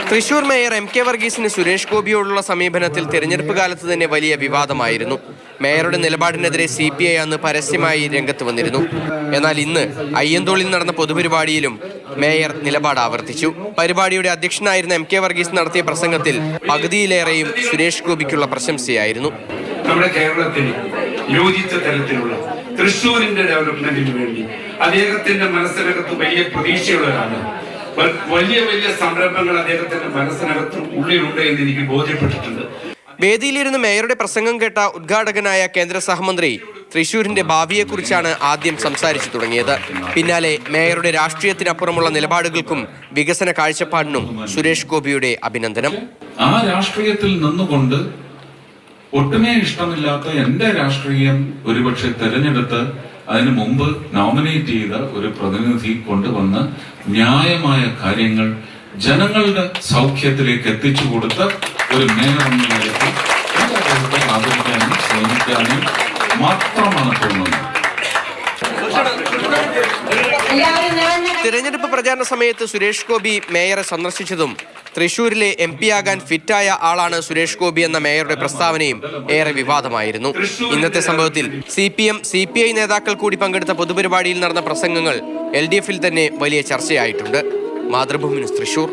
Thrissur mayor M K വർഗീസിന് സുരേഷ് ഗോപിയോടുള്ള സമീപനത്തിൽ തെരഞ്ഞെടുപ്പ് കാലത്ത് തന്നെ വലിയ വിവാദമായിരുന്നു. മേയറുടെ നിലപാടിനെതിരെ CPI അന്ന് പരസ്യമായി രംഗത്ത് വന്നിരുന്നു. എന്നാൽ ഇന്ന് അയ്യന്തോളിൽ നടന്ന പൊതുപരിപാടിയിലും മേയർ നിലപാട് ആവർത്തിച്ചു. പരിപാടിയുടെ അധ്യക്ഷനായിരുന്ന എം കെ വർഗീസ് നടത്തിയ പ്രസംഗത്തിൽ പകുതിയിലേറെയും സുരേഷ് ഗോപിക്കുള്ള പ്രശംസയായിരുന്നു. നമ്മുടെ കേരളത്തിന് യോജിച്ച തരത്തിലുള്ള തൃശ്ശൂരിന്റെ ഡെവലപ്മെന്റിന് വേണ്ടി അദ്ദേഹത്തിന്റെ മനസ്സിനകത്ത് വലിയ പ്രതീക്ഷയുള്ളതാണ്. വലിയ വലിയ സംരംഭങ്ങൾ അദ്ദേഹത്തിന്റെ മനസ്സിനകത്ത് ഉള്ളിലുണ്ട് എന്ന് എനിക്ക് ബോധ്യപ്പെട്ടിട്ടുണ്ട്. വേദിയിലിരുന്ന് മേയറുടെ പ്രസംഗം കേട്ട ഉദ്ഘാടകനായ കേന്ദ്ര സഹമന്ത്രി തൃശൂരിന്റെ ഭാവിയെക്കുറിച്ചാണ് ആദ്യം സംസാരിച്ചു തുടങ്ങിയത്. പിന്നാലെ മേയറുടെ രാഷ്ട്രീയത്തിനപ്പുറമുള്ള നിലപാടുകൾക്കും വികസന കാഴ്ചപ്പാടിനും സുരേഷ് ഗോപിയുടെ അഭിനന്ദനം. ആ രാഷ്ട്രീയത്തിൽ നിന്നുകൊണ്ട് ഒട്ടുമേ ഇഷ്ടമില്ലാത്ത എന്റെ രാഷ്ട്രീയം ഒരുപക്ഷെ തെരഞ്ഞെടുത്ത് അതിനു മുമ്പ് നോമിനേറ്റ് ചെയ്ത ഒരു പ്രതിനിധി കൊണ്ടുവന്ന് ന്യായമായ കാര്യങ്ങൾ ജനങ്ങളുടെ സൗഖ്യത്തിലേക്ക് എത്തിച്ചു കൊടുത്ത ഒരു മേയർ എന്ന നിലയ്ക്ക് ആദരിക്കാനും ശ്രമിക്കാനും മാത്രമാണ് തോന്നുന്നത്. തിരഞ്ഞെടുപ്പ് പ്രചാരണ സമയത്ത് സുരേഷ് ഗോപി മേയറെ സന്ദർശിച്ചതും തൃശൂരിലെ MP ആകാൻ ഫിറ്റായ ആളാണ് സുരേഷ് ഗോപി എന്ന മേയറുടെ പ്രസ്താവനയും ഏറെ വിവാദമായിരുന്നു. ഇന്നത്തെ സംഭവത്തിൽ CPM CPI നേതാക്കൾ കൂടി പങ്കെടുത്ത പൊതുപരിപാടിയിൽ നടന്ന പ്രസംഗങ്ങൾ LDF-ൽ തന്നെ വലിയ ചർച്ചയായിട്ടുണ്ട്. മാതൃഭൂമി ന്യൂസ്, തൃശൂർ.